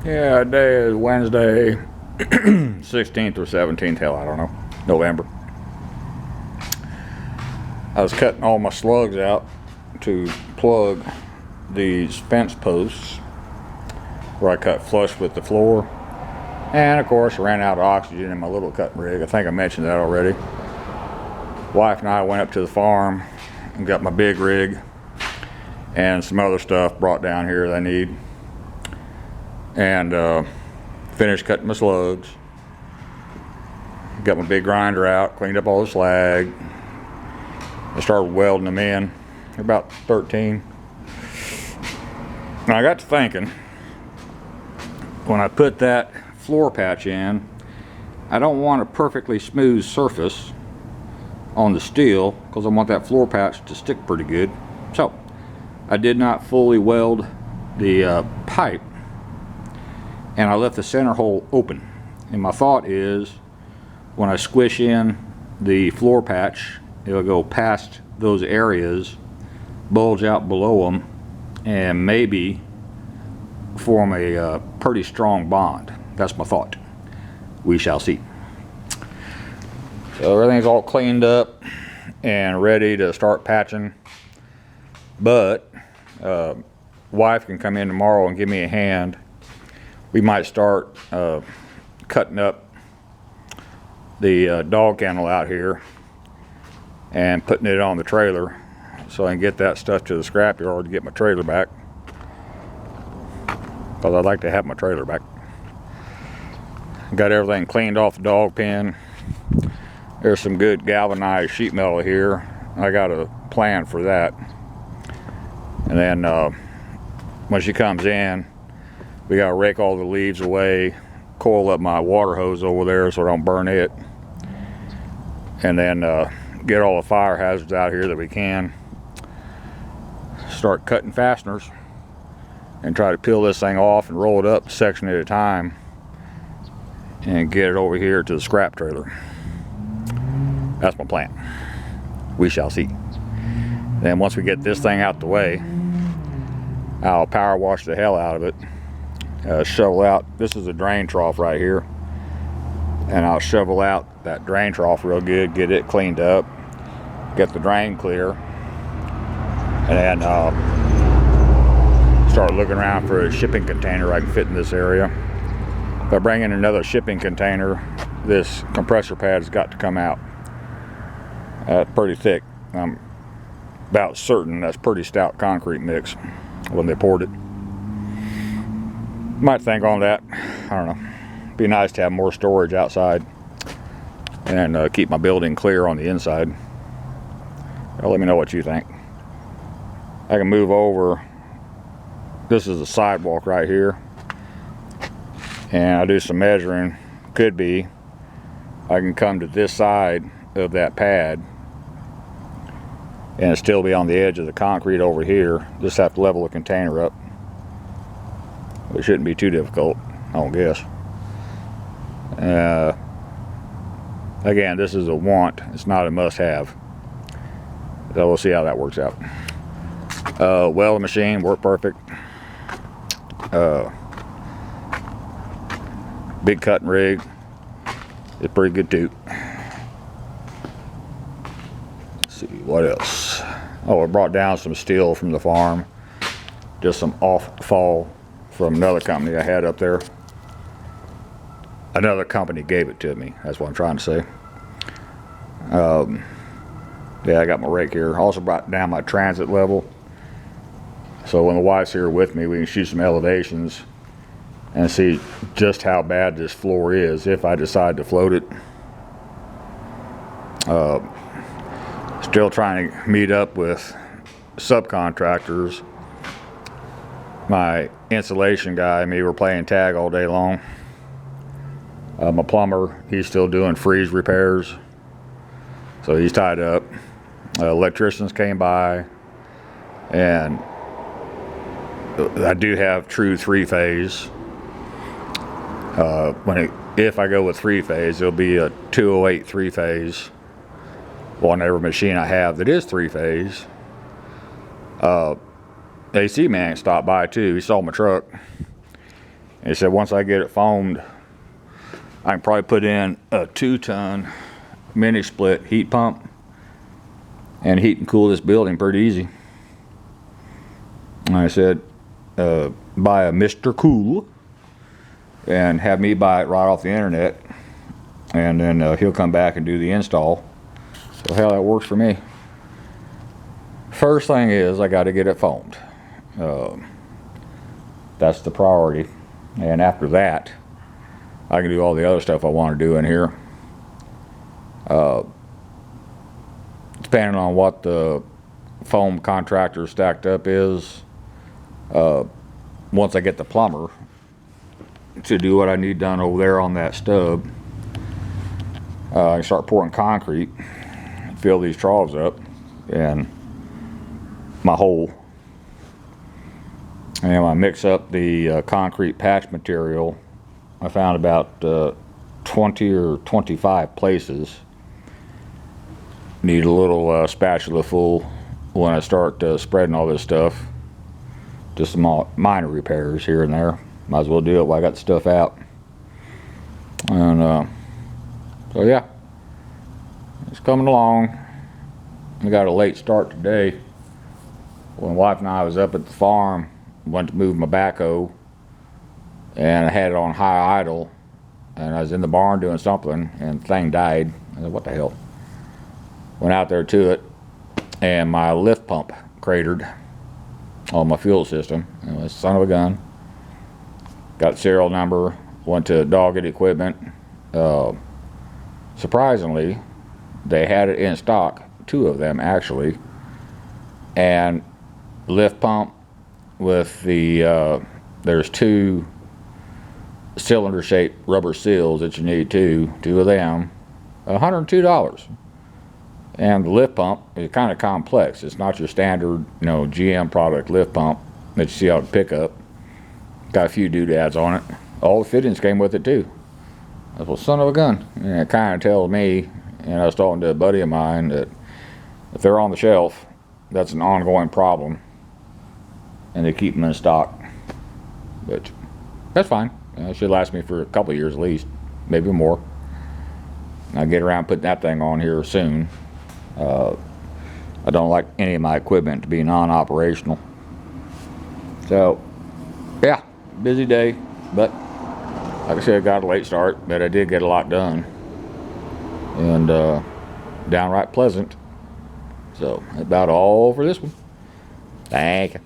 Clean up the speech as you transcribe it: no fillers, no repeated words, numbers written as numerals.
Yeah, today is Wednesday, 16th or 17th, hell, I don't know, November. I was cutting all my slugs out to plug these fence posts where I cut flush with the floor. And of course, I ran out of oxygen in my little cutting rig. I think I mentioned that already. Wife and I went up to the farm and got my big rig and some other stuff brought down here that I need. And finished cutting my slugs. Got my big grinder out, cleaned up all the slag. I started welding them in. They're about 13. And I got to thinking, when I put that floor patch in, I don't want a perfectly smooth surface on the steel because I want that floor patch to stick pretty good. So I did not fully weld the pipe, and I left the center hole open. And my thought is, when I squish in the floor patch, it'll go past those areas, bulge out below them, and maybe form a pretty strong bond. That's my thought. We shall see. So everything's all cleaned up and ready to start patching, but wife can come in tomorrow and give me a hand. We might start cutting up the dog kennel out here and putting it on the trailer so I can get that stuff to the scrapyard to get my trailer back, because I'd like to have my trailer back. Got everything cleaned off the dog pen. There's some good galvanized sheet metal here. I got a plan for that. And then when she comes in, we gotta rake all the leaves away, coil up my water hose over there so I don't burn it, and then get all the fire hazards out here that we can. Start cutting fasteners and try to peel this thing off and roll it up section at a time and get it over here to the scrap trailer. That's my plan. We shall see. Then once we get this thing out the way, I'll power wash the hell out of it. Shovel out, this is a drain trough right here, and I'll shovel out that drain trough real good, get it cleaned up, get the drain clear, and then start looking around for a shipping container I can fit in this area. If I bring in another shipping container, this compressor pad's got to come out. Pretty thick. I'm about certain that's pretty stout concrete mix when they poured it. Might think on that. I don't know. Be nice to have more storage outside and keep my building clear on the inside. Well, let me know what you think. I can move over. This is a sidewalk right here, and I do some measuring. Could be I can come to this side of that pad and still be on the edge of the concrete over here. Just have to level the container up. It shouldn't be too difficult, I don't guess. Again, this is a want. It's not a must-have. So we'll see how that works out. Welding machine worked perfect. Big cutting rig. It's pretty good too. Let's see what else. Oh, I brought down some steel from the farm. Just some off-fall from another company I had up there. Another company gave it to me. That's what I'm trying to say. Yeah, I got my rake here. Also brought down my transit level, so when the wife's here with me, we can shoot some elevations and see just how bad this floor is if I decide to float it. Still trying to meet up with subcontractors. My insulation guy and me were playing tag all day long. My plumber, he's still doing freeze repairs, so he's tied up. Electricians came by, and I do have true three-phase. If I go with three-phase, it'll be a 208 three-phase on every machine I have that is three-phase. AC man stopped by too. He saw my truck, He said once I get it foamed, I can probably put in a 2-ton mini split heat pump and heat and cool this building pretty easy. And I said, buy a Mr. Cool and have me buy it right off the internet, and then he'll come back and do the install. So hell, that works for me. First thing is I got to get it foamed. That's the priority, and after that I can do all the other stuff I want to do in here. Depending on what the foam contractor stacked up is, once I get the plumber to do what I need done over there on that stub, I start pouring concrete, fill these troughs up and my hole, and I mix up the concrete patch material. I found about 20 or 25 places. Need a little spatula full when I start spreading all this stuff. Just some minor repairs here and there. Might as well do it while I got the stuff out. And so yeah, it's coming along. I got a late start today. When wife and I was up at the farm, went to move my backhoe, and I had it on high idle, and I was in the barn doing something, and the thing died. I said, what the hell? Went out there to it, and my lift pump cratered on my fuel system. It was son of a gun. Got the serial number, went to Doggett Equipment. Surprisingly, they had it in stock, 2 of them actually, and lift pump with the there's 2 cylinder shaped rubber seals that you need, 2 of them, $102. And the lift pump is kind of complex. It's not your standard, GM product lift pump that you see out the pickup. Got a few doodads on it. All the fittings came with it too. I was, well, son of a gun. And it kind of tells me, and I was talking to a buddy of mine, that if they're on the shelf, that's an ongoing problem, and they keep them in stock. But that's fine. It should last me for a couple of years at least, maybe more. I'll get around putting that thing on here soon. I don't like any of my equipment to be non-operational. So yeah, busy day, but like I said, I got a late start, but I did get a lot done, and downright pleasant. So that's about all for this one. Thank you.